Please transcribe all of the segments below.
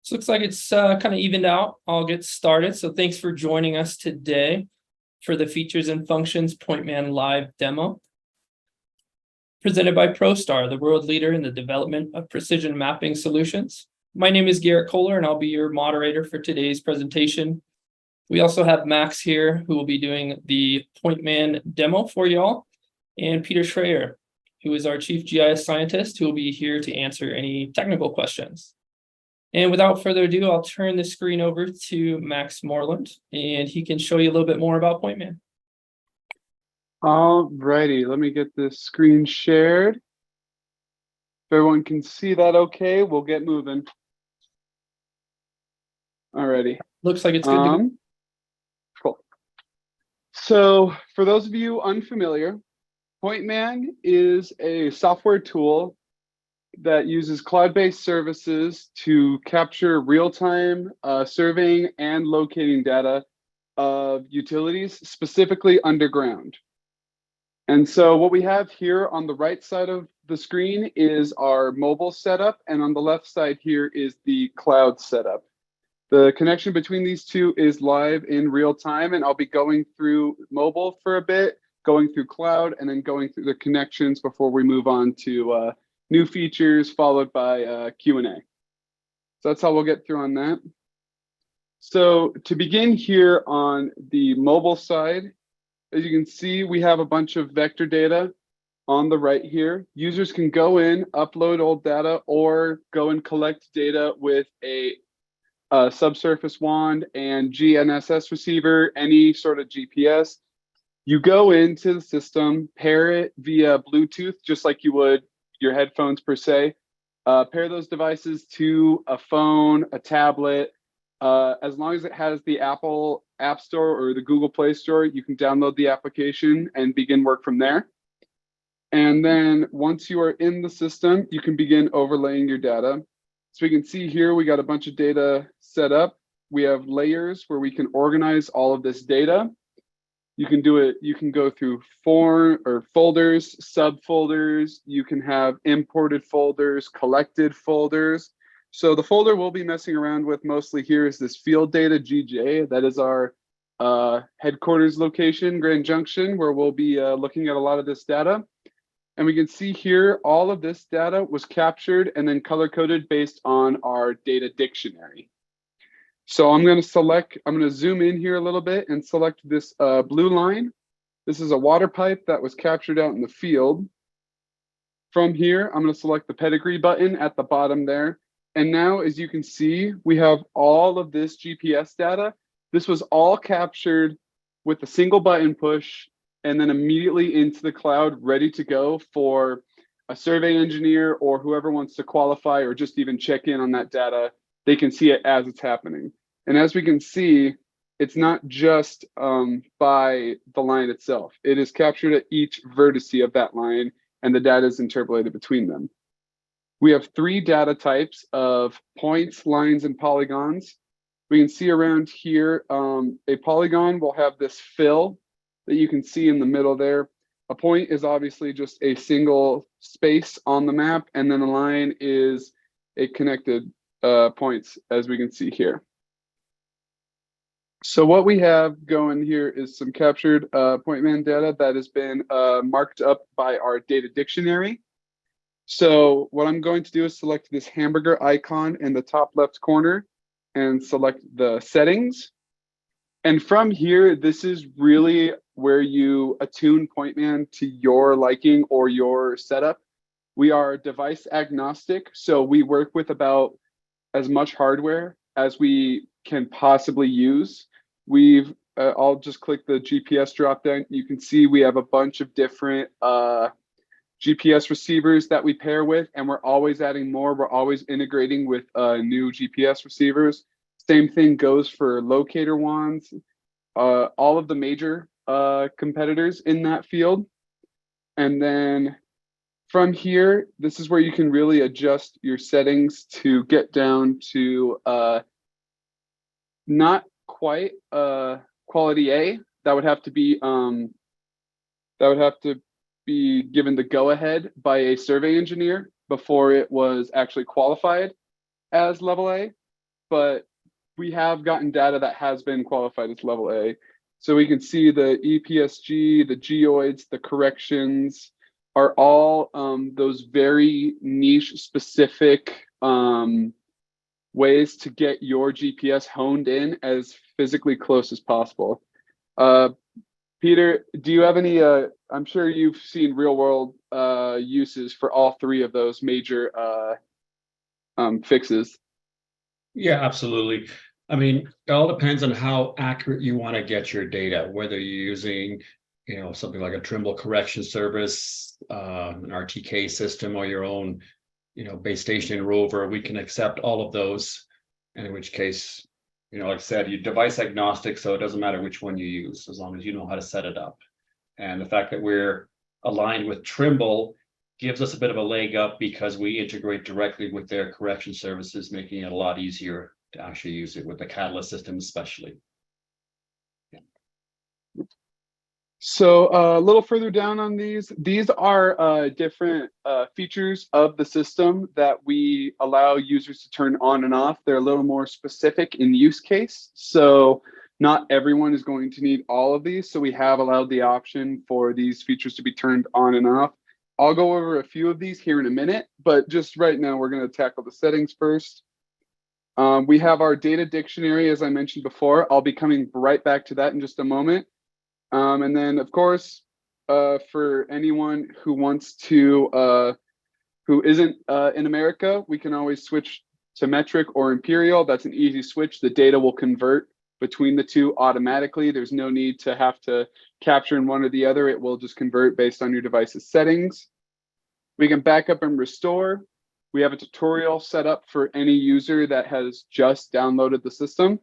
So looks like it's kind of evened out. I'll get started. So thanks for joining us today for the Features and Functions PointMan live demo. Presented by ProStar, the world leader in the development of precision mapping solutions. My name is Garrett Kohler, and I'll be your moderator for today's presentation. We also have Max here, who will be doing the PointMan demo for y'all, and Peter Schreier, who is our chief GIS scientist, who will be here to answer any technical questions. And without further ado, I'll turn the screen over to Max Moreland, and he can show you a little bit more about PointMan. All righty, let me get this screen shared. If everyone can see that okay, we'll get moving. Alrighty. Looks like it's good to go. Cool. So for those of you unfamiliar, PointMan is a software tool that uses cloud-based services to capture real-time surveying and locating data of utilities, specifically underground. And so what we have here on the right side of the screen is our mobile setup, and on the left side here is the cloud setup. The connection between these two is live in real time, and I'll be going through mobile for a bit, going through cloud, and then going through the connections before we move on to new features, followed by Q&A. So that's how we'll get through on that. So to begin here on the mobile side, as you can see, we have a bunch of vector data on the right here. Users can go in, upload old data, or go and collect data with a subsurface wand and GNSS receiver, any sort of GPS. You go into the system, pair it via Bluetooth, just like you would your headphones per se. Pair those devices to a phone, a tablet. As long as it has the Apple App Store or the Google Play Store, you can download the application and begin work from there. And then once you are in the system, you can begin overlaying your data. So we can see here, we got a bunch of data set up. We have layers where we can organize all of this data. You can do it, you can go through folders, subfolders, you can have imported folders, collected folders. So the folder we'll be messing around with mostly here is this field data GJ. That is our headquarters location, Grand Junction, where we'll be looking at a lot of this data. And we can see here, all of this data was captured and then color-coded based on our data dictionary. So I'm going to zoom in here a little bit and select this blue line. This is a water pipe that was captured out in the field. From here, I'm going to select the pedigree button at the bottom there. And now, as you can see, we have all of this GPS data. This was all captured with a single button push and then immediately into the cloud, ready to go for a survey engineer or whoever wants to qualify or just even check in on that data. They can see it as it's happening. And as we can see, it's not just by the line itself. It is captured at each vertice of that line, and the data is interpolated between them. We have three data types of points, lines, and polygons. We can see around here, a polygon will have this fill that you can see in the middle there. A point is obviously just a single space on the map, and then a line is a connected points, as we can see here. So what we have going here is some captured PointMan data that has been marked up by our data dictionary. So what I'm going to do is select this hamburger icon in the top left corner and select the settings. And from here, this is really where you attune PointMan to your liking or your setup. We are device agnostic, so we work with about as much hardware as we can possibly use. I'll just click the GPS drop down. You can see we have a bunch of different GPS receivers that we pair with, and we're always adding more. We're always integrating with new GPS receivers. Same thing goes for locator wands, all of the major competitors in that field. And then from here, this is where you can really adjust your settings to get down to not quite quality A. That would have to be given the go-ahead by a survey engineer before it was actually qualified as level A. but we have gotten data that has been qualified as level A. So we can see the EPSG, the geoids, the corrections are all those very niche specific ways to get your GPS honed in as physically close as possible. Peter, do you have any, I'm sure you've seen real world uses for all three of those major fixes. Yeah, absolutely. I mean, it all depends on how accurate you want to get your data, whether you're using, something like a Trimble correction service, an RTK system, or your own, base station rover. We can accept all of those. And in which case, like I said, you're device agnostic, so it doesn't matter which one you use, as long as you know how to set it up. And the fact that we're aligned with Trimble gives us a bit of a leg up because we integrate directly with their correction services, making it a lot easier to actually use it with the Catalyst system, especially. So a little further down on these are different features of the system that we allow users to turn on and off. They're a little more specific in use case. So not everyone is going to need all of these. So we have allowed the option for these features to be turned on and off. I'll go over a few of these here in a minute, but just right now we're going to tackle the settings first. We have our data dictionary, as I mentioned before. I'll be coming right back to that in just a moment. And then, of course, for anyone who wants to, who isn't in America, we can always switch to metric or imperial. That's an easy switch. The data will convert between the two automatically. There's no need to have to capture in one or the other. It will just convert based on your device's settings. We can back up and restore. We have a tutorial set up for any user that has just downloaded the system.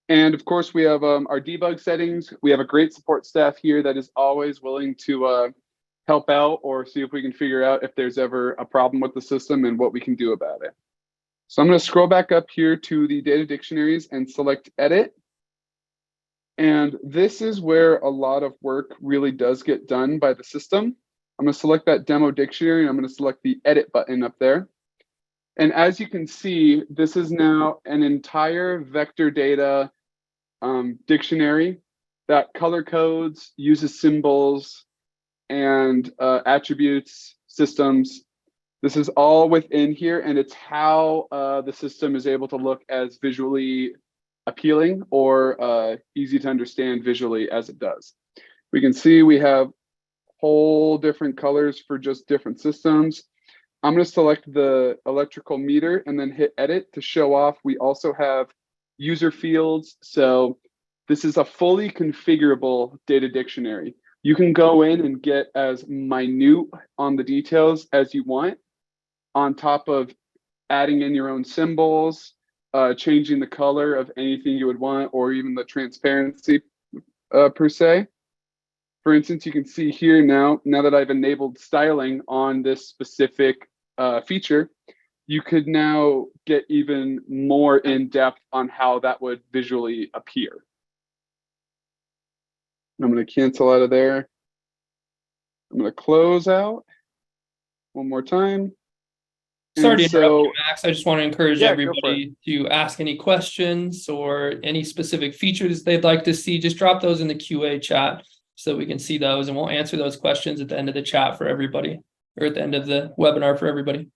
And of course, we have our debug settings. We have a great support staff here that is always willing to help out or see if we can figure out if there's ever a problem with the system and what we can do about it. So I'm going to scroll back up here to the data dictionaries and select edit. And this is where a lot of work really does get done by the system. I'm going to select that demo dictionary and I'm going to select the edit button up there. And as you can see, this is now an entire vector data dictionary that color codes, uses symbols, and attributes, systems. This is all within here, and it's how the system is able to look as visually appealing or easy to understand visually as it does. We can see we have whole different colors for just different systems. I'm going to select the electrical meter and then hit edit to show off. We also have user fields. So this is a fully configurable data dictionary. You can go in and get as minute on the details as you want, on top of adding in your own symbols, changing the color of anything you would want, or even the transparency per se. For instance, you can see here now that I've enabled styling on this specific feature, you could now get even more in depth on how that would visually appear. I'm going to cancel out of there. I'm going to close out one more time. Sorry to interrupt you, Max. I just want to encourage Yeah, everybody to ask any questions or any specific features they'd like to see. Just drop those in the QA chat so we can see those, and we'll answer those questions at the end of the chat for everybody, or at the end of the webinar for everybody.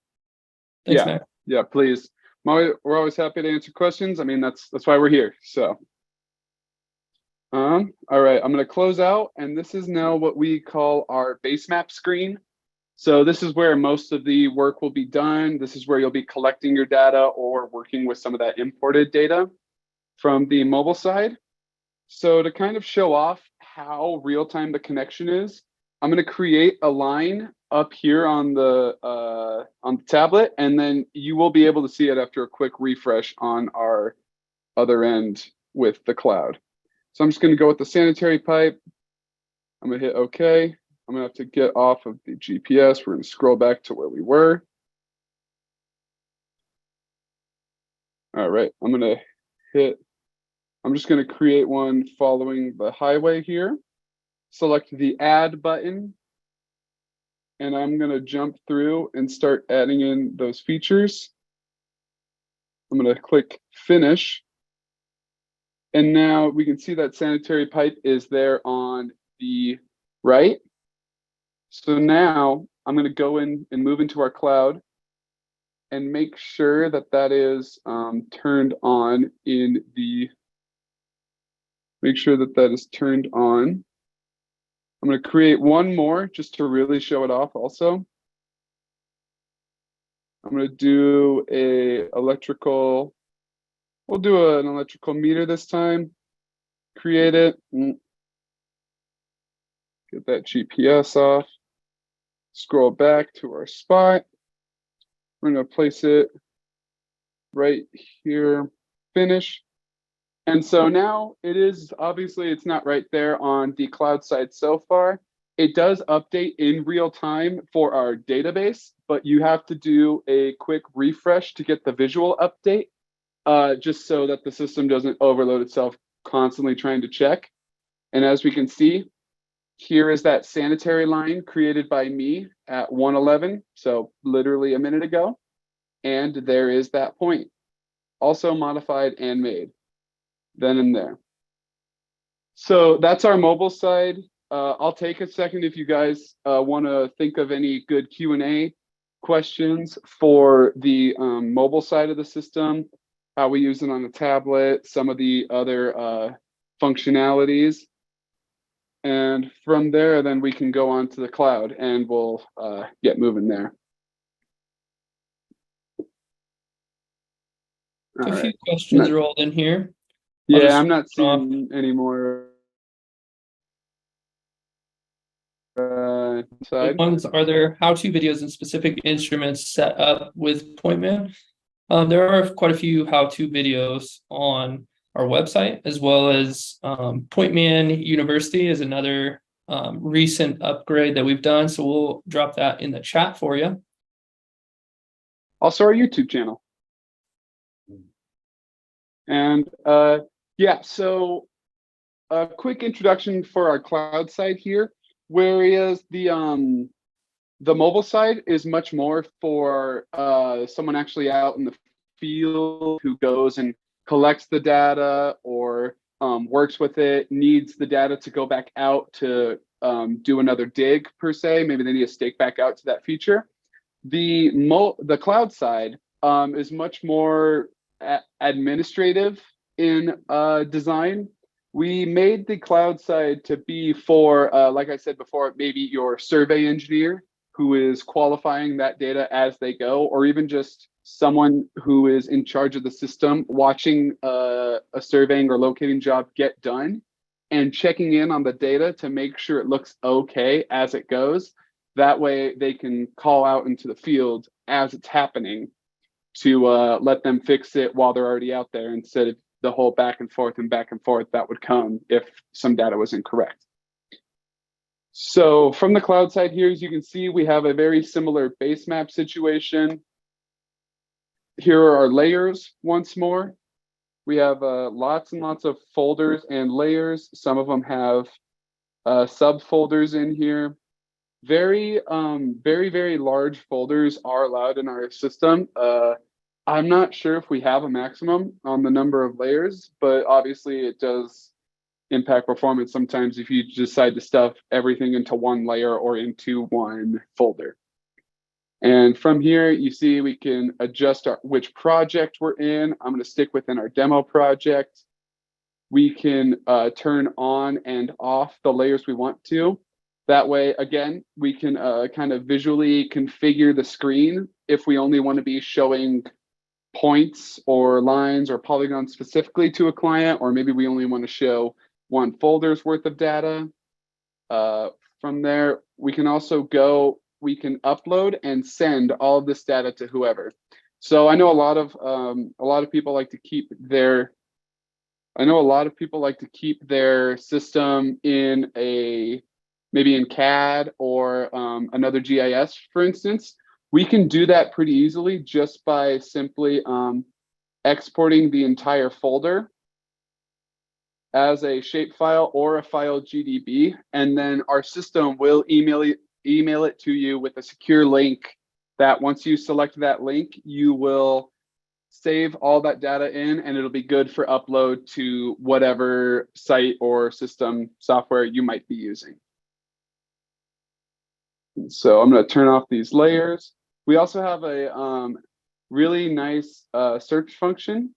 Thanks, Max. Yeah, please. We're always happy to answer questions. I mean, that's why we're here. So, all right, I'm going to close out, and this is now what we call our base map screen. So this is where most of the work will be done. This is where you'll be collecting your data or working with some of that imported data from the mobile side. So to kind of show off how real-time the connection is, I'm going to create a line up here on the tablet, and then you will be able to see it after a quick refresh on our other end with the cloud. So I'm just going to go with the sanitary pipe. I'm going to hit OK. I'm going to have to get off of the GPS. We're going to scroll back to where we were. All right, I'm just going to create one following the highway here. Select the add button. And I'm going to jump through and start adding in those features. I'm going to click finish. And now we can see that sanitary pipe is there on the right. So now I'm going to go in and move into our cloud and make sure that that is turned on in the, make sure that that is turned on. I'm going to create one more just to really show it off also. I'm going to do a electrical, we'll do an electrical meter this time. Create it, get that GPS off, scroll back to our spot. We're going to place it right here, finish. And so now it is, obviously it's not right there on the cloud side so far. It does update in real time for our database, but you have to do a quick refresh to get the visual update, just so that the system doesn't overload itself constantly trying to check. And as we can see, here is that sanitary line created by me at 1:11, so literally a minute ago. And there is that point, also modified and made then and there. So that's our mobile side. I'll take a second if you guys want to think of any good Q&A questions for the mobile side of the system, how we use it on a tablet, some of the other functionalities. And from there, then we can go on to the cloud and we'll get moving there. A few questions rolled in here. Yeah, I'm not seeing any more. Side. Ones, are there how-to videos and specific instruments set up with PointMan? There are quite a few how-to videos on our website, as well as PointMan University is another recent upgrade that we've done. So we'll drop that in the chat for you. Also our YouTube channel. And yeah, so a quick introduction for our cloud side here, whereas the mobile side is much more for someone actually out in the field who goes and collects the data or works with it, needs the data to go back out to do another dig per se. Maybe they need to stake back out to that feature. The cloud side is much more administrative in design. We made the cloud side to be for, like I said before, maybe your survey engineer who is qualifying that data as they go, or even just someone who is in charge of the system, watching a surveying or locating job get done and checking in on the data to make sure it looks okay as it goes. That way they can call out into the field as it's happening to let them fix it while they're already out there, instead of the whole back and forth that would come if some data was incorrect. So from the cloud side here, as you can see, we have a very similar base map situation. Here are our layers once more. We have lots and lots of folders and layers. Some of them have subfolders in here. Very large folders are allowed in our system. I'm not sure if we have a maximum on the number of layers, but obviously it does impact performance sometimes if you decide to stuff everything into one layer or into one folder. And from here, you see we can adjust which project we're in. I'm going to stick within our demo project. We can turn on and off the layers we want to. That way, again, we can kind of visually configure the screen if we only want to be showing points or lines or polygons specifically to a client, or maybe we only want to show one folder's worth of data. From there, we can also we can upload and send all of this data to whoever. So I know a lot of people like to keep their system in maybe in CAD or another GIS, for instance. We can do that pretty easily just by simply exporting the entire folder as a shapefile or a file GDB, and then our system will email it to you with a secure link that once you select that link, you will save all that data in, and it'll be good for upload to whatever site or system software you might be using. And so I'm going to turn off these layers. We also have a really nice search function.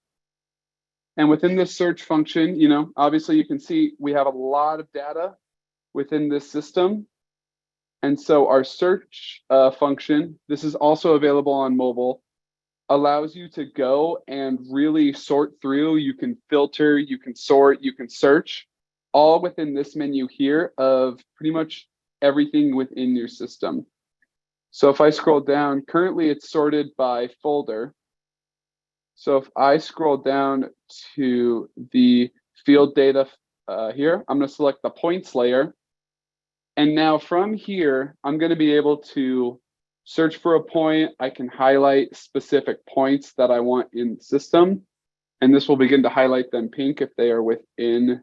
And within this search function, you know, obviously you can see we have a lot of data within this system. And so our search function, this is also available on mobile, allows you to go and really sort through. You can filter, you can sort, you can search, all within this menu here of pretty much everything within your system. So if I scroll down, currently it's sorted by folder. So if I scroll down to the field data here, I'm going to select the points layer. And now from here, I'm going to be able to search for a point. I can highlight specific points that I want in the system. And this will begin to highlight them pink if they are within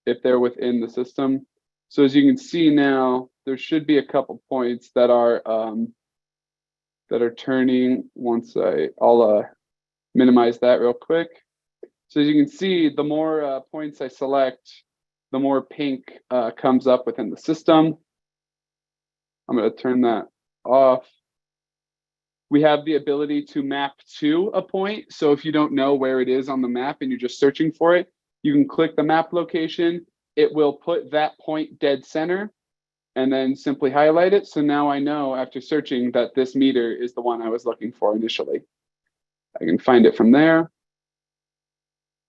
the system. So as you can see now, there should be a couple points that are turning. Once I'll minimize that real quick. So as you can see, the more points I select, the more pink comes up within the system. I'm going to turn that off. We have the ability to map to a point. So if you don't know where it is on the map and you're just searching for it, you can click the map location. It will put that point dead center and then simply highlight it. So now I know after searching that this meter is the one I was looking for initially. I can find it from there.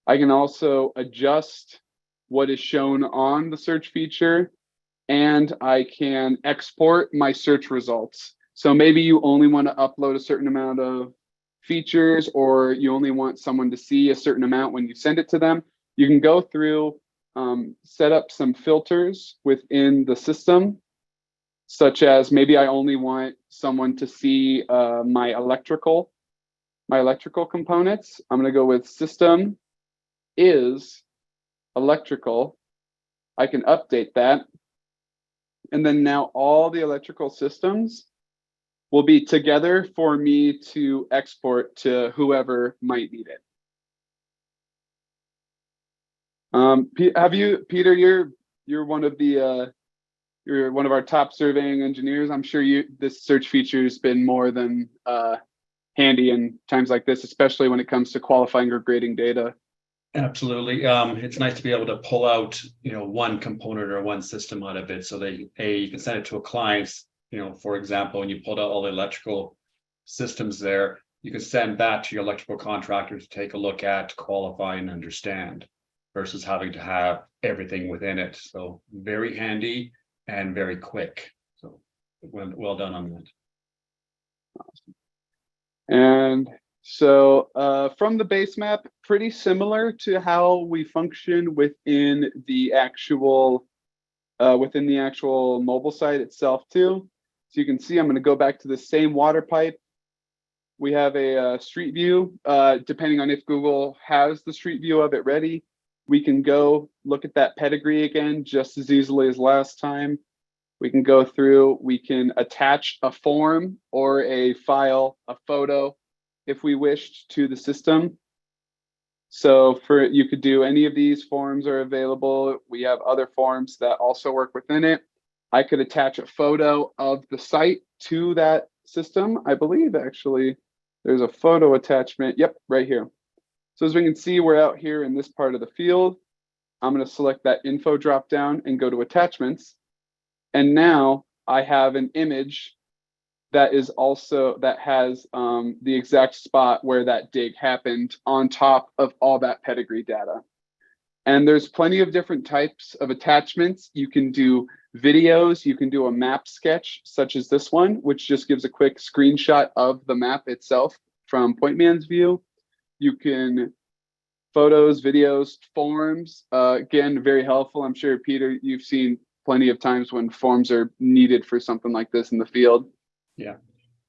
I can also adjust what is shown on the search feature, and I can export my search results. So maybe you only want to upload a certain amount of features, or you only want someone to see a certain amount when you send it to them. You can go through, set up some filters within the system, such as maybe I only want someone to see my electrical components. I'm going to go with system is electrical. I can update that. And then now all the electrical systems will be together for me to export to whoever might need it. Peter, you're one of the you're one of our top surveying engineers. I'm sure this search feature has been more than handy in times like this, especially when it comes to qualifying or grading data. Absolutely. It's nice to be able to pull out, one component or one system out of it, so that you can send it to a client. For example, when you pulled out all the electrical systems there, you can send that to your electrical contractor to take a look at, qualify, and understand, versus having to have everything within it. So very handy and very quick. So well done on that. Awesome. And so from the base map, pretty similar to how we function within the actual mobile site itself too. So you can see I'm going to go back to the same water pipe. We have a street view. Depending on if Google has the street view of it ready, we can go look at that pedigree again just as easily as last time. We can go through, we can attach a form or a file, a photo, if we wished, to the system. So you could do any of these. Forms are available. We have other forms that also work within it. I could attach a photo of the site to that system. I believe actually there's a photo attachment. Yep, right here. So as we can see, we're out here in this part of the field. I'm going to select that info drop down and go to attachments. And now I have an image that has the exact spot where that dig happened on top of all that pedigree data. And there's plenty of different types of attachments. You can do videos, you can do a map sketch such as this one, which just gives a quick screenshot of the map itself from PointMan's view. You can photos, videos, forms, again, very helpful. I'm sure, Peter, you've seen plenty of times when forms are needed for something like this in the field. Yeah,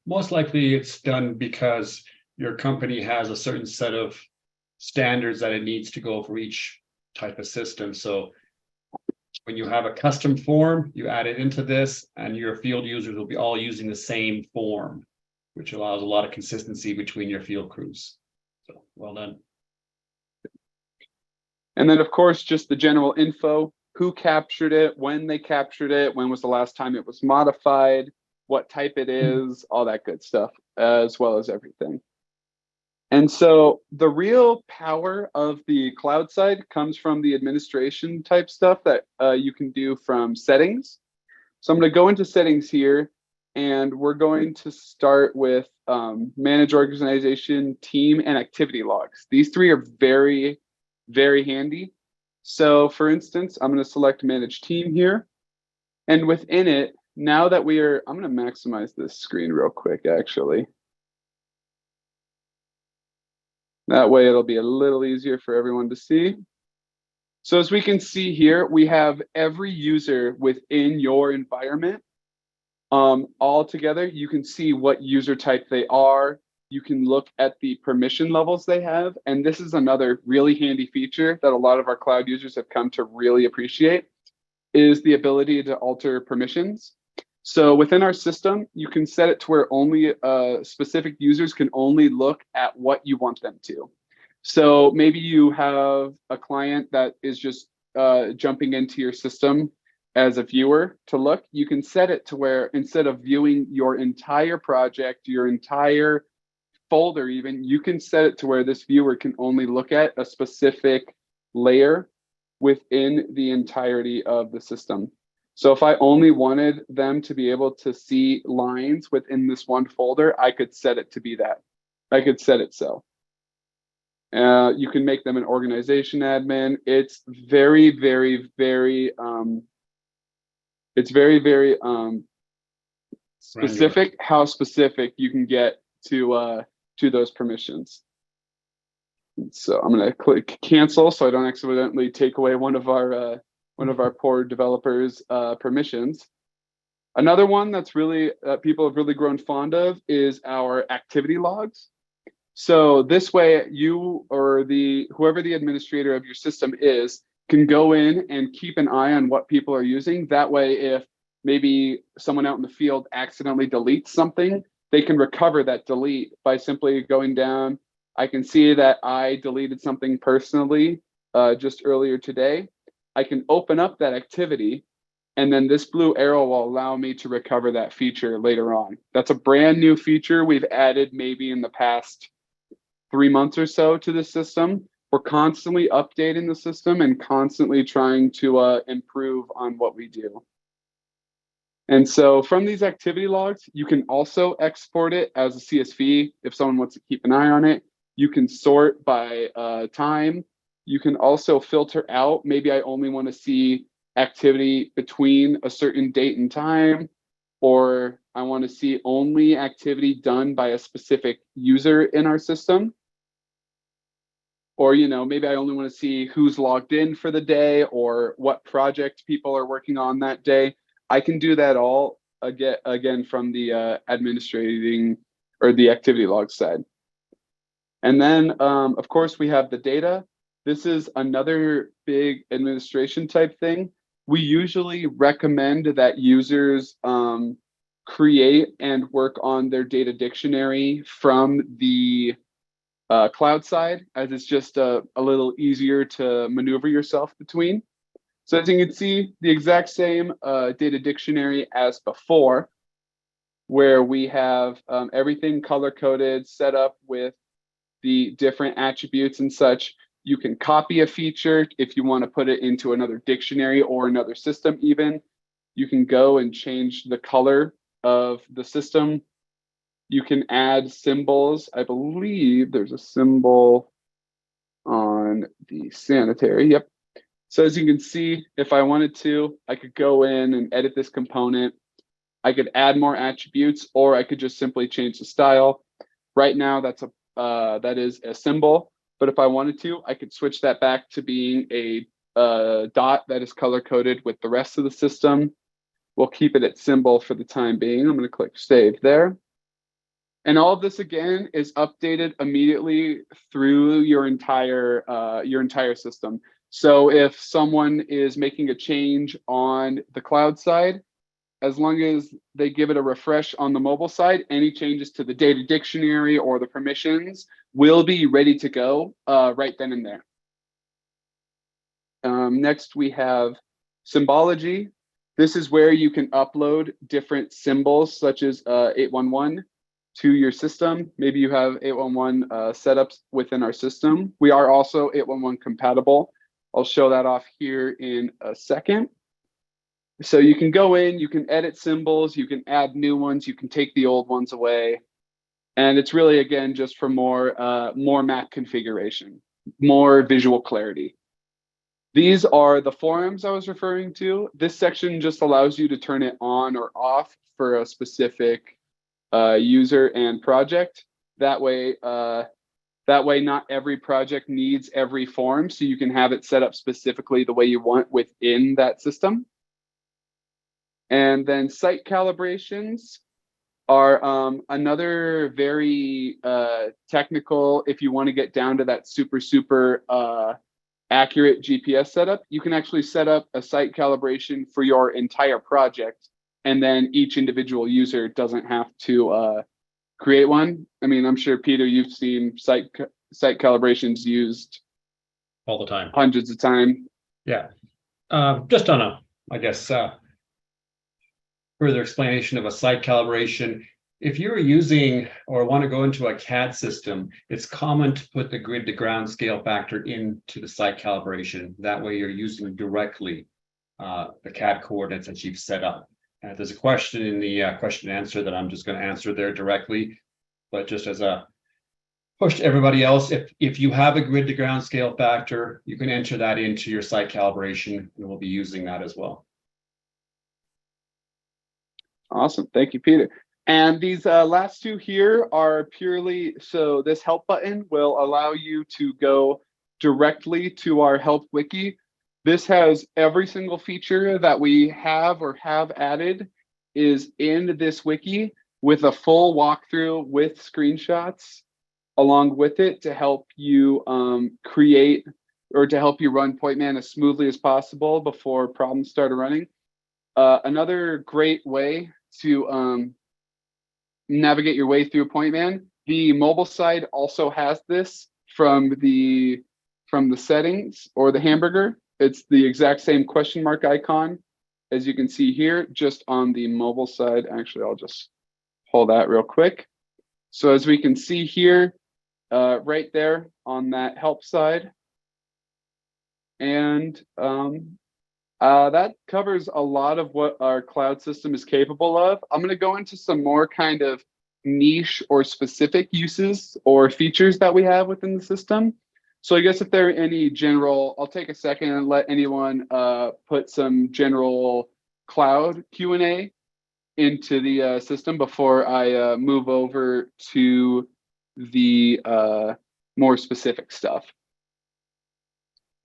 most likely it's done because your company has a certain set of standards that it needs to go for each type of system. So when you have a custom form, you add it into this, and your field users will be all using the same form. which allows a lot of consistency between your field crews. So well done. And then, of course, just the general info, who captured it, when they captured it, when was the last time it was modified, what type it is, all that good stuff, as well as everything. And so the real power of the cloud side comes from the administration type stuff that you can do from settings. So I'm going to go into settings here, and we're going to start with manage organization, team, and activity logs. These three are very, very handy. So for instance, I'm going to select manage team here. And within it, now that I'm going to maximize this screen real quick, actually. That way it'll be a little easier for everyone to see. So as we can see here, we have every user within your environment. All together, you can see what user type they are. You can look at the permission levels they have. And this is another really handy feature that a lot of our cloud users have come to really appreciate, is the ability to alter permissions. So within our system, you can set it to where only specific users can only look at what you want them to. So maybe you have a client that is just jumping into your system as a viewer to look. You can set it to where instead of viewing your entire project, your entire folder even, you can set it to where this viewer can only look at a specific layer within the entirety of the system. So if I only wanted them to be able to see lines within this one folder, I could set it to be that. I could set it so. You can make them an organization admin. It's very, very, very, specific how specific you can get to those permissions. So I'm going to click cancel so I don't accidentally take away one of our poor developers' permissions. Another one that's really people have really grown fond of is our activity logs. So this way, you or whoever the administrator of your system is can go in and keep an eye on what people are using. That way, if maybe someone out in the field accidentally deletes something, they can recover that delete by simply going down. I can see that I deleted something personally just earlier today. I can open up that activity, and then this blue arrow will allow me to recover that feature later on. That's a brand new feature we've added maybe in the past 3 months or so to the system. We're constantly updating the system and constantly trying to improve on what we do. And so from these activity logs, you can also export it as a CSV if someone wants to keep an eye on it. You can sort by time. You can also filter out. Maybe I only want to see activity between a certain date and time, or I want to see only activity done by a specific user in our system. Or, maybe I only want to see who's logged in for the day or what project people are working on that day. I can do that all again from the administrating or the activity log side. And then, of course, we have the data. This is another big administration type thing. We usually recommend that users create and work on their data dictionary from the cloud side, as it's just a little easier to maneuver yourself between. So as you can see, the exact same data dictionary as before, where we have everything color-coded, set up with the different attributes and such. You can copy a feature if you want to put it into another dictionary or another system even. You can go and change the color of the system. You can add symbols. I believe there's a symbol on the sanitary. Yep. So as you can see, if I wanted to, I could go in and edit this component. I could add more attributes, or I could just simply change the style. Right now, that is a symbol. But if I wanted to, I could switch that back to being a dot that is color coded with the rest of the system. We'll keep it at symbol for the time being. I'm going to click save there. And all of this again is updated immediately through your entire system. So if someone is making a change on the cloud side, as long as they give it a refresh on the mobile side, any changes to the data dictionary or the permissions will be ready to go right then and there. Next, we have symbology. This is where you can upload different symbols, such as 811, to your system. Maybe you have 811 setups within our system. We are also 811 compatible. I'll show that off here in a second. So you can go in, you can edit symbols, you can add new ones, you can take the old ones away. And it's really, again, just for more map configuration, more visual clarity. These are the forums I was referring to. This section just allows you to turn it on or off for a specific user and project. That way, not every project needs every form, so you can have it set up specifically the way you want within that system. And then site calibrations are another very technical, if you want to get down to that super accurate GPS setup. You can actually set up a site calibration for your entire project, and then each individual user doesn't have to create one. I mean, I'm sure, Peter, you've seen site calibrations used all the time, hundreds of times. Yeah, just on a, I guess, further explanation of a site calibration. If you're using or want to go into a CAD system, it's common to put the grid to ground scale factor into the site calibration. That way you're using directly the CAD coordinates that you've set up. There's a question in the question and answer that I'm just going to answer there directly, but just as a push to everybody else, if you have a grid to ground scale factor, you can enter that into your site calibration, and we'll be using that as well. Awesome, thank you, Peter. And these last two here are purely, so this help button will allow you to go directly to our help wiki. This has every single feature that we have or have added is in this wiki with a full walkthrough with screenshots along with it to help you create or to help you run PointMan as smoothly as possible before problems start running. Another great way to navigate your way through PointMan, the mobile side also has this from the settings or the hamburger. It's the exact same question mark icon as you can see here, just on the mobile side. Actually, I'll just pull that real quick. So as we can see here, right there on that help side, and that covers a lot of what our cloud system is capable of. I'm going to go into some more kind of niche or specific uses or features that we have within the system. So I guess if there are any general, I'll take a second and let anyone put some general cloud Q&A into the system before I move over to the more specific stuff.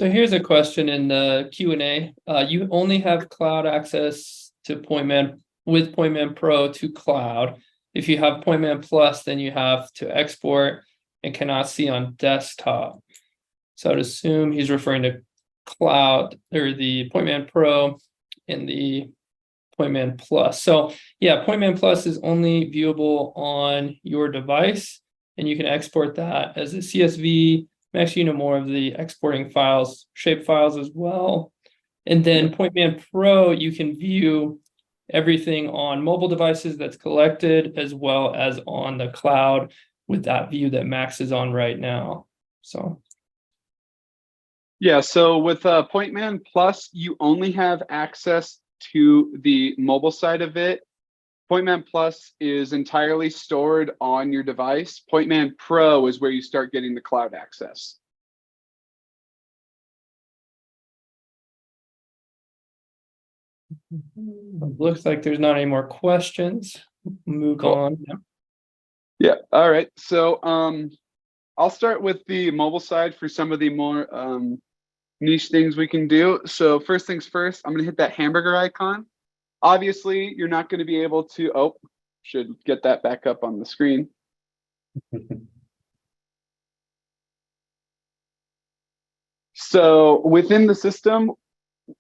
So here's a question in the Q&A. You only have cloud access to PointMan with PointMan Pro to cloud. If you have PointMan Plus, then you have to export and cannot see on desktop. So I'd assume he's referring to cloud or the PointMan Pro and the PointMan Plus. So yeah, PointMan Plus is only viewable on your device, and you can export that as a CSV. Actually, you know more of the exporting files, shape files as well. And then PointMan Pro, you can view everything on mobile devices that's collected as well as on the cloud with that view that Max is on right now. So yeah, so with PointMan Plus, you only have access to the mobile side of it. PointMan Plus is entirely stored on your device. PointMan Pro is where you start getting the cloud access. Looks like there's not any more questions. Move on. Yeah, all right. So I'll start with the mobile side for some of the more niche things we can do. So first things first, I'm gonna hit that hamburger icon. Obviously, you're not going to be able to, should get that back up on the screen. So within the system,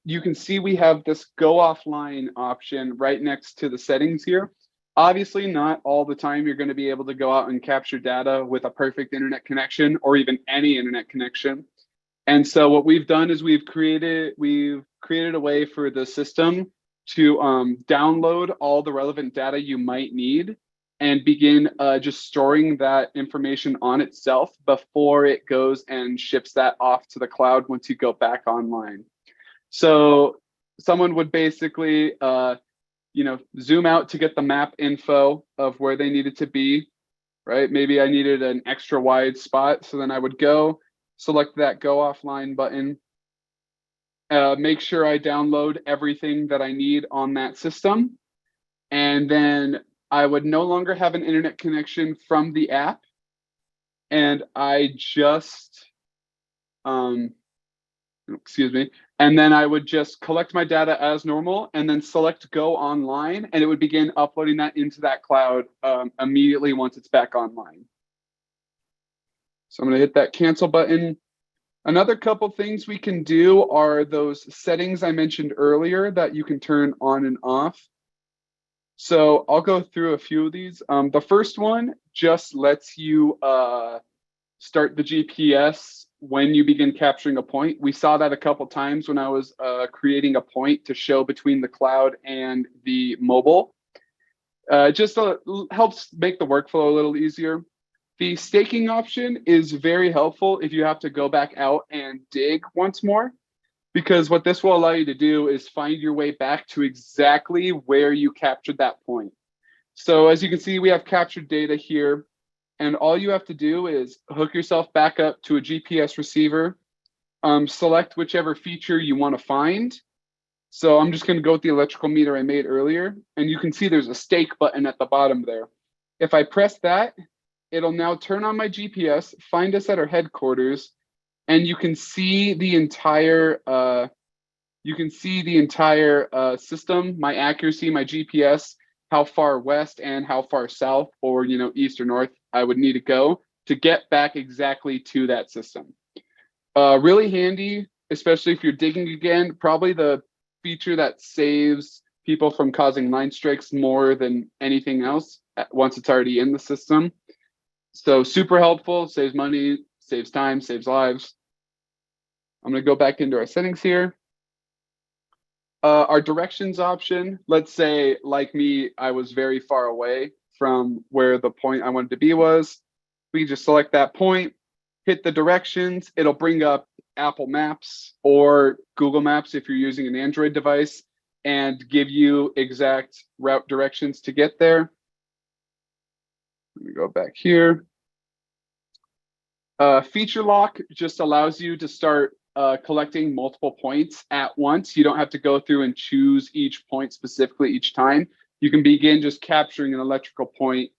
you can see we have this go offline option right next to the settings here. Obviously, not all the time you're going to be able to go out and capture data with a perfect internet connection or even any internet connection. And so what we've done is we've created a way for the system to download all the relevant data you might need and begin just storing that information on itself before it goes and ships that off to the cloud once you go back online. So someone would basically, zoom out to get the map info of where they needed to be, right? Maybe I needed an extra wide spot. So then I would go select that go offline button, make sure I download everything that I need on that system. And then I would no longer have an internet connection from the app. And I just, excuse me. And then I would just collect my data as normal and then select go online, and it would begin uploading that into that cloud immediately once it's back online. So I'm going to hit that cancel button. Another couple things we can do are those settings I mentioned earlier that you can turn on and off. So I'll go through a few of these. The first one just lets you start the GPS when you begin capturing a point. We saw that a couple times when I was creating a point to show between the cloud and the mobile. Just helps make the workflow a little easier. The staking option is very helpful if you have to go back out and dig once more, because what this will allow you to do is find your way back to exactly where you captured that point. So as you can see, we have captured data here, and all you have to do is hook yourself back up to a GPS receiver, select whichever feature you want to find. So I'm just going to go with the electrical meter I made earlier, and you can see there's a stake button at the bottom there. If I press that, it'll now turn on my GPS, find us at our headquarters, and you can see the entire system, my accuracy, my GPS, how far west and how far south or east or north I would need to go to get back exactly to that system. Really handy, especially if you're digging again. Probably the feature that saves people from causing line strikes more than anything else once it's already in the system. So super helpful, saves money, saves time, saves lives. I'm going to go back into our settings here. Our directions option, let's say, like me, I was very far away from where the point I wanted to be was. We just select that point, hit the directions. It'll bring up Apple Maps or Google Maps if you're using an Android device and give you exact route directions to get there. Let me go back here. Feature lock just allows you to start collecting multiple points at once. You don't have to go through and choose each point specifically each time. You can begin just capturing an electrical point,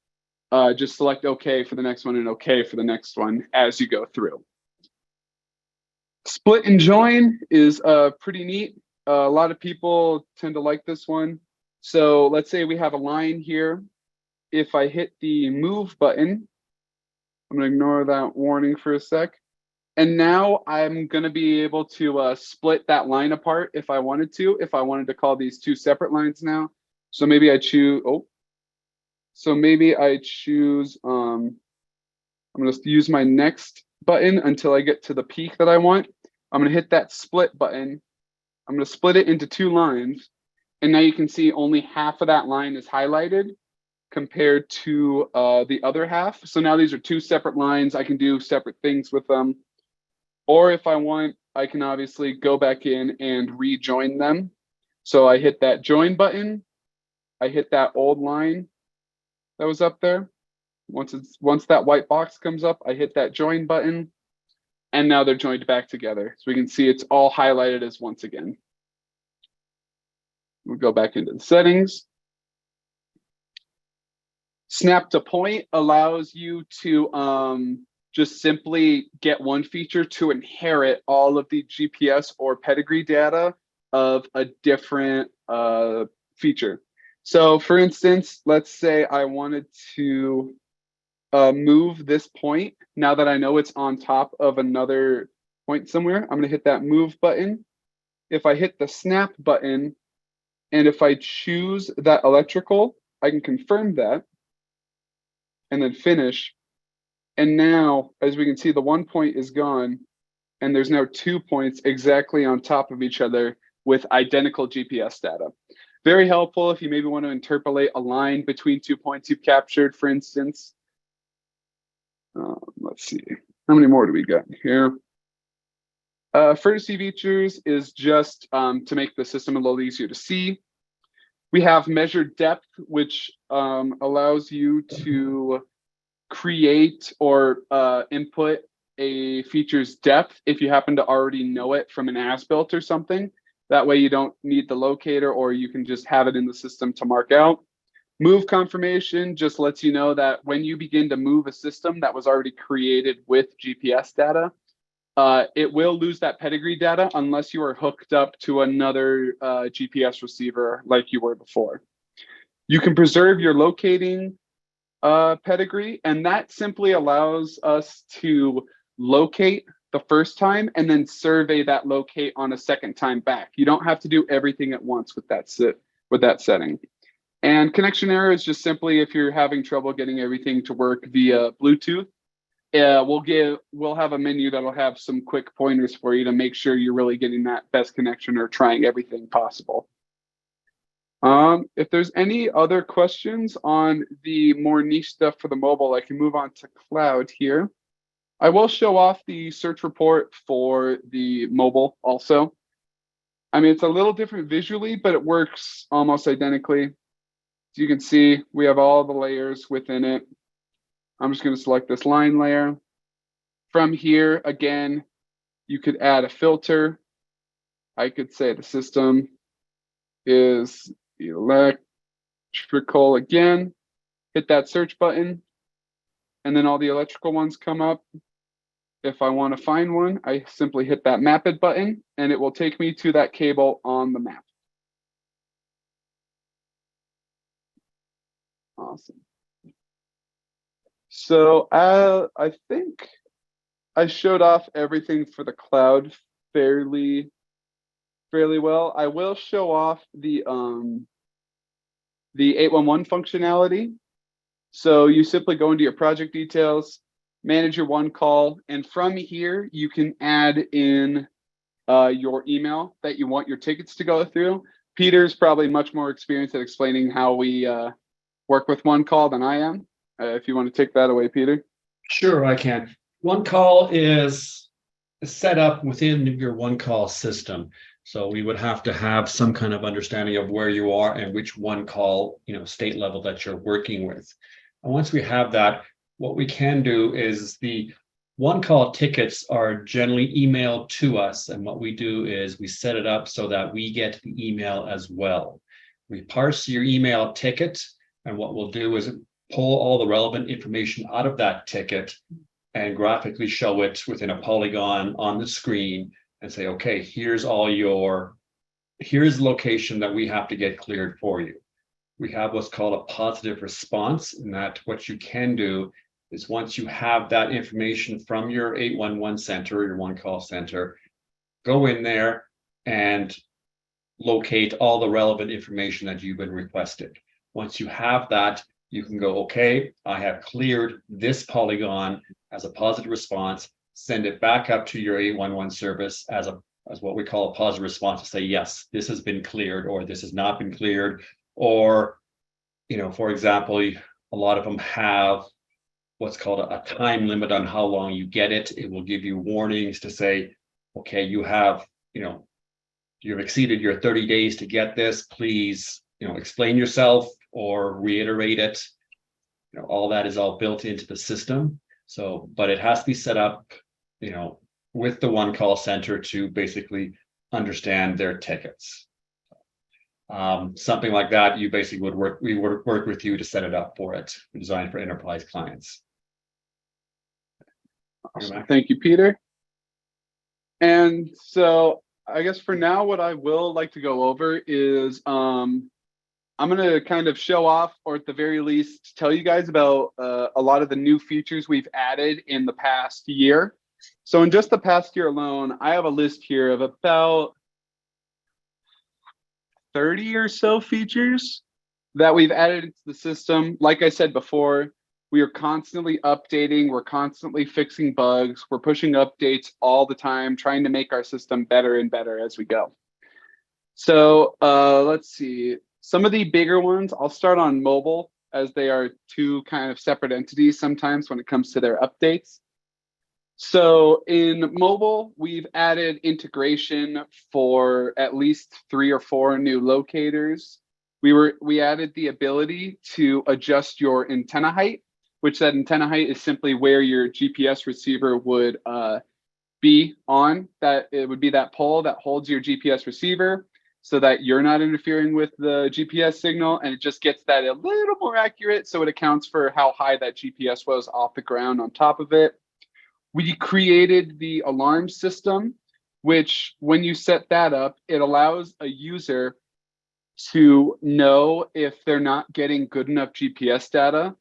just select OK for the next one and OK for the next one as you go through. Split and join is pretty neat. A lot of people tend to like this one. So let's say we have a line here. If I hit the move button, I'm going to ignore that warning for a sec. And now I'm going to be able to split that line apart if I wanted to call these two separate lines now. So maybe I choose, I'm going to use my next button until I get to the peak that I want. I'm going to hit that split button. I'm going to split it into two lines. And now you can see only half of that line is highlighted compared to the other half. So now these are two separate lines. I can do separate things with them. Or if I want, I can obviously go back in and rejoin them. So I hit that join button. I hit that old line that was up there. Once that white box comes up, I hit that join button. And now they're joined back together. So we can see it's all highlighted as once again. We'll go back into the settings. Snap to point allows you to just simply get one feature to inherit all of the GPS or pedigree data of a different feature. So for instance, let's say I wanted to move this point. Now that I know it's on top of another point somewhere, I'm going to hit that move button. if I hit the snap button, and if I choose that electrical, I can confirm that and then finish. And now, as we can see, the 1 point is gone, and there's now 2 points exactly on top of each other with identical GPS data. Very helpful if you maybe want to interpolate a line between 2 points you've captured, for instance. Let's see, how many more do we got here? Furnace features is just to make the system a little easier to see. We have measured depth, which allows you to create or input a feature's depth if you happen to already know it from an as-built or something. That way you don't need the locator, or you can just have it in the system to mark out. Move confirmation just lets you know that when you begin to move a system that was already created with GPS data, it will lose that pedigree data unless you are hooked up to another GPS receiver like you were before. You can preserve your locating pedigree, and that simply allows us to locate the first time and then survey that locate on a second time back. You don't have to do everything at once with that setting. And connection error is just simply if you're having trouble getting everything to work via Bluetooth. We'll have a menu that'll have some quick pointers for you to make sure you're really getting that best connection or trying everything possible. If there's any other questions on the more niche stuff for the mobile, I can move on to cloud here. I will show off the search report for the mobile also. I mean, it's a little different visually, but it works almost identically. As you can see, we have all the layers within it. I'm just going to select this line layer. From here, again, you could add a filter. I could say the system is electrical again. Hit that search button, and then all the electrical ones come up. If I want to find one, I simply hit that map it button, and it will take me to that cable on the map. Awesome. So I think I showed off everything for the cloud fairly well. I will show off the 811 functionality. So you simply go into your project details, manage your one call, and from here you can add in your email that you want your tickets to go through. Peter's probably much more experienced at explaining how we work with one call than I am. If you want to take that away, Peter. Sure, I can. One call is set up within your one call system. So we would have to have some kind of understanding of where you are and which one call, state level that you're working with. And once we have that, what we can do is the one call tickets are generally emailed to us. And what we do is we set it up so that we get the email as well. We parse your email ticket, and what we'll do is pull all the relevant information out of that ticket and graphically show it within a polygon on the screen and say, okay, here's the location that we have to get cleared for you. We have what's called a positive response, and that what you can do is once you have that information from your 811 center, your one call center, go in there and locate all the relevant information that you've been requested. Once you have that, you can go, okay, I have cleared this polygon as a positive response, send it back up to your 811 service as what we call a positive response to say, yes, this has been cleared, or this has not been cleared. Or, for example, a lot of them have what's called a time limit on how long you get it. It will give you warnings to say, okay, you've exceeded your 30 days to get this. Please, explain yourself or reiterate it. All that is all built into the system. So, but it has to be set up, with the one call center to basically understand their tickets. Something like that, you basically we would work with you to set it up for it, designed for enterprise clients. Awesome. Thank you, Peter. And so I guess for now, what I will like to go over is I'm going to kind of show off, or at the very least, tell you guys about a lot of the new features we've added in the past year. So in just the past year alone, I have a list here of about 30 or so features that we've added into the system. Like I said before, we are constantly updating, we're constantly fixing bugs, we're pushing updates all the time, trying to make our system better and better as we go. So let's see, some of the bigger ones, I'll start on mobile, as they are two kind of separate entities sometimes when it comes to their updates. So in mobile, we've added integration for at least 3 or 4 new locators. We added the ability to adjust your antenna height, which that antenna height is simply where your GPS receiver would be on. That it would be that pole that holds your GPS receiver, so that you're not interfering with the GPS signal, and it just gets that a little more accurate, so it accounts for how high that GPS was off the ground on top of it. We created the alarm system, which when you set that up, it allows a user to know if they're not getting good enough GPS data.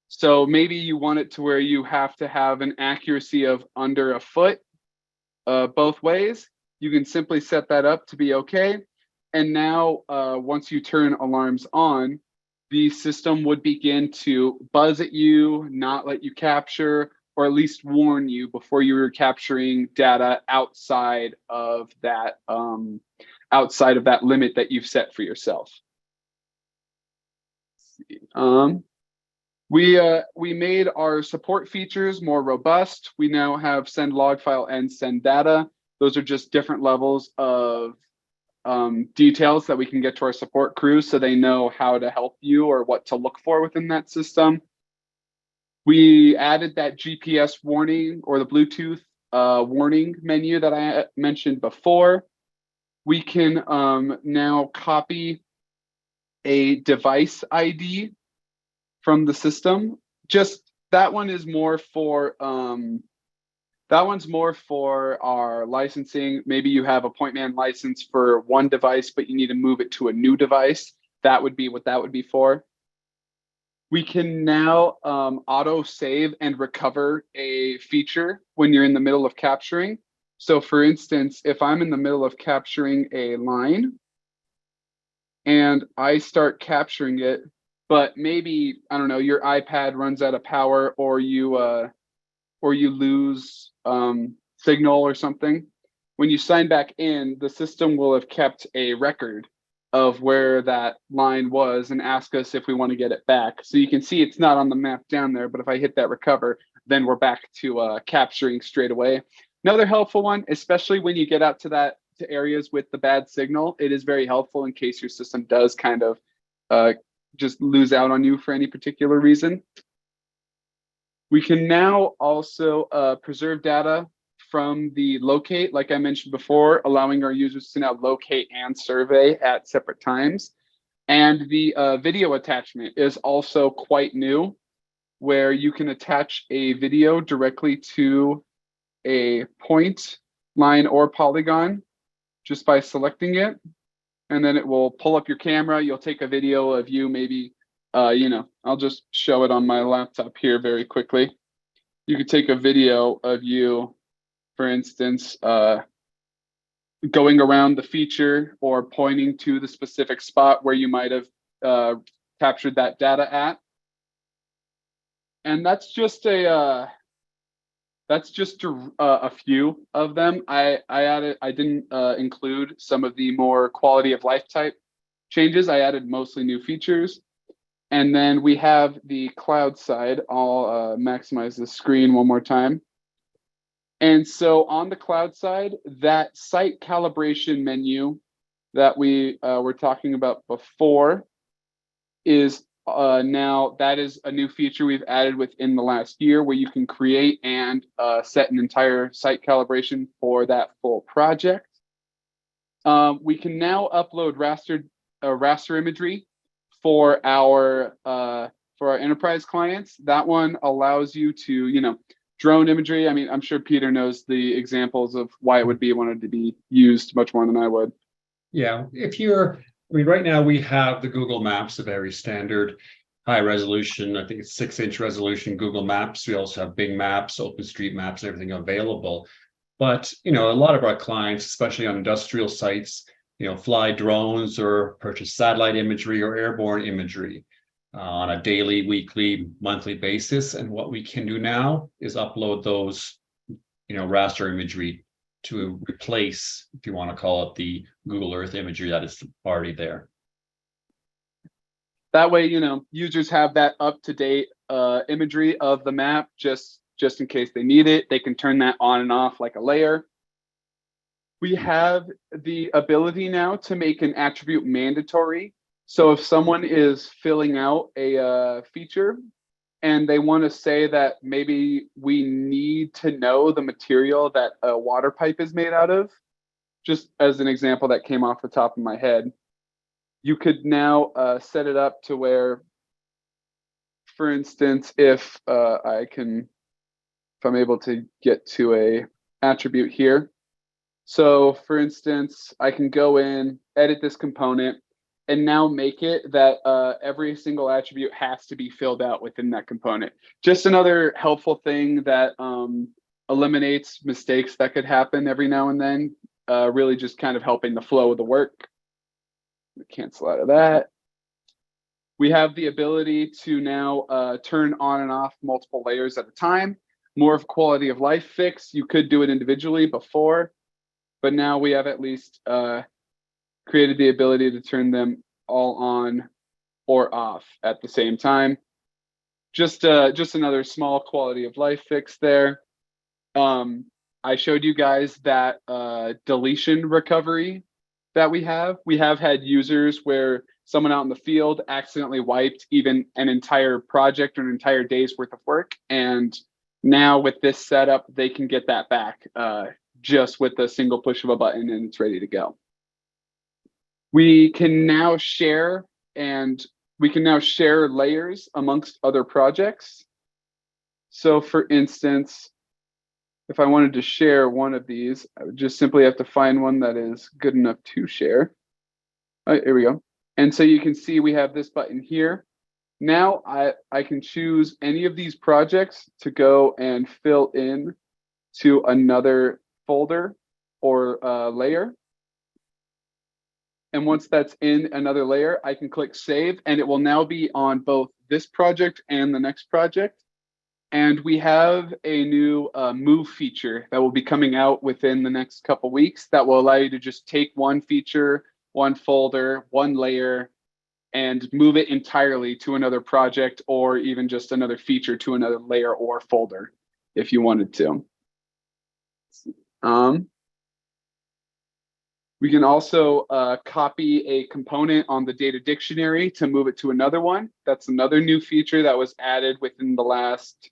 So maybe you want it to where you have to have an accuracy of under a foot both ways. You can simply set that up to be okay. And now once you turn alarms on, the system would begin to buzz at you, not let you capture, or at least warn you before you were capturing data outside of that limit that you've set for yourself. We made our support features more robust. We now have send log file and send data. Those are just different levels of details that we can get to our support crew, so they know how to help you or what to look for within that system. We added that GPS warning, or the Bluetooth warning menu that I mentioned before. We can now copy a device ID from the system. Just that one is more for that one's more for our licensing. Maybe you have a PointMan license for one device, but you need to move it to a new device. That would be what that would be for. We can now auto save and recover a feature when you're in the middle of capturing. So for instance, if I'm in the middle of capturing a line and I start capturing it, but maybe, I don't know, your iPad runs out of power, or you lose signal or something, when you sign back in, the system will have kept a record of where that line was and ask us if we want to get it back. So you can see it's not on the map down there, but if I hit that recover, then we're back to capturing straight away. Another helpful one, especially when you get out to areas with the bad signal, it is very helpful in case your system does kind of just lose out on you for any particular reason. We can now also preserve data from the locate, like I mentioned before, allowing our users to now locate and survey at separate times. And the video attachment is also quite new, where you can attach a video directly to a point, line, or polygon just by selecting it. And then it will pull up your camera. You'll take a video of you, maybe, I'll just show it on my laptop here very quickly. You could take a video of you, for instance, going around the feature or pointing to the specific spot where you might have captured that data at. And that's just a few of them. I didn't include some of the more quality of life type changes. I added mostly new features. And then we have the cloud side. I'll maximize the screen one more time. And so on the cloud side, that site calibration menu that we were talking about before is now, that is a new feature we've added within the last year, where you can create and set an entire site calibration for that full project. We can now upload raster imagery for our enterprise clients. That one allows you to, drone imagery. I mean, I'm sure Peter knows the examples of why it would be wanted to be used much more than I would. Yeah, right now we have the Google Maps, a very standard high resolution, I think it's 6-inch resolution Google Maps. We also have Bing Maps, OpenStreetMaps, and everything available. But, a lot of our clients, especially on industrial sites, fly drones or purchase satellite imagery or airborne imagery on a daily, weekly, monthly basis. And what we can do now is upload those, raster imagery to replace, if you want to call it, the Google Earth imagery that is already there. That way, users have that up-to-date imagery of the map just in case they need it. They can turn that on and off like a layer. We have the ability now to make an attribute mandatory. So if someone is filling out a feature and they want to say that maybe we need to know the material that a water pipe is made out of, just as an example that came off the top of my head, you could now set it up to where, for instance, if I'm able to get to a attribute here. So for instance, I can go in, edit this component, and now make it that every single attribute has to be filled out within that component. Just another helpful thing that eliminates mistakes that could happen every now and then, really just kind of helping the flow of the work. Cancel out of that. We have the ability to now turn on and off multiple layers at a time. More of quality of life fix. You could do it individually before, but now we have at least created the ability to turn them all on or off at the same time. Just another small quality of life fix there. I showed you guys that deletion recovery that we have. We have had users where someone out in the field accidentally wiped even an entire project or an entire day's worth of work. And now with this setup, they can get that back just with a single push of a button, and it's ready to go. We can now share layers amongst other projects. So for instance, if I wanted to share one of these, I would just simply have to find one that is good enough to share. All right, here we go. And so you can see we have this button here. Now I can choose any of these projects to go and fill in to another folder or layer. And once that's in another layer, I can click save, and it will now be on both this project and the next project. And we have a new move feature that will be coming out within the next couple weeks that will allow you to just take one feature, one folder, one layer, and move it entirely to another project, or even just another feature to another layer or folder if you wanted to. We can also copy a component on the data dictionary to move it to another one. That's another new feature that was added within the last,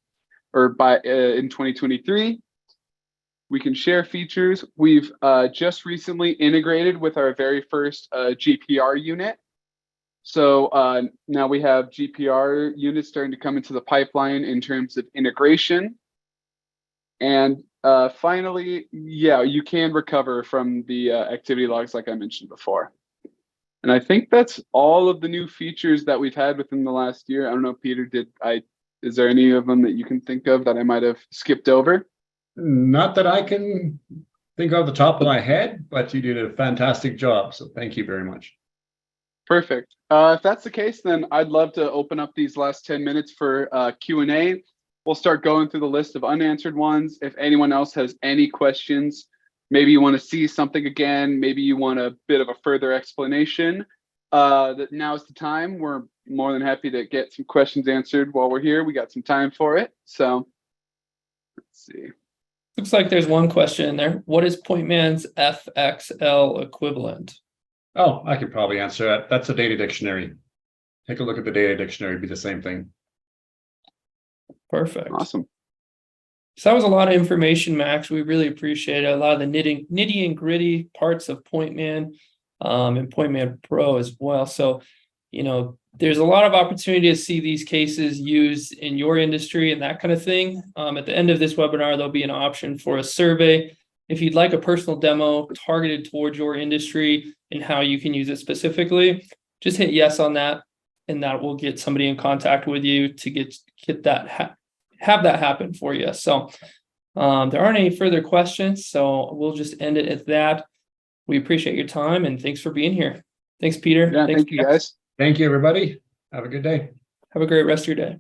in 2023. We can share features. We've just recently integrated with our very first GPR unit. So now we have GPR units starting to come into the pipeline in terms of integration. And finally, yeah, you can recover from the activity logs like I mentioned before. And I think that's all of the new features that we've had within the last year. I don't know, Peter, is there any of them that you can think of that I might have skipped over? Not that I can think of the top of my head, but you did a fantastic job. So thank you very much. Perfect. If that's the case, then I'd love to open up these last 10 minutes for Q&A. We'll start going through the list of unanswered ones. If anyone else has any questions, maybe you want to see something again, maybe you want a bit of a further explanation, now's the time. We're more than happy to get some questions answered while we're here. We got some time for it. So let's see. Looks like there's one question in there. What is PointMan's FXL equivalent? Oh, I could probably answer that. That's a data dictionary. Take a look at the data dictionary, it'd be the same thing. Perfect. Awesome. So that was a lot of information, Max. We really appreciate it. A lot of the nitty and gritty parts of PointMan and PointMan Pro as well. So, there's a lot of opportunity to see these cases used in your industry and that kind of thing. At the end of this webinar, there'll be an option for a survey. If you'd like a personal demo targeted towards your industry and how you can use it specifically, just hit yes on that, and that will get somebody in contact with you to get that have that happen for you. So there aren't any further questions, so we'll just end it at that. We appreciate your time and thanks for being here. Thanks, Peter. Yeah, Thanks, thank you guys. Thank you, everybody. Have a good day. Have a great rest of your day.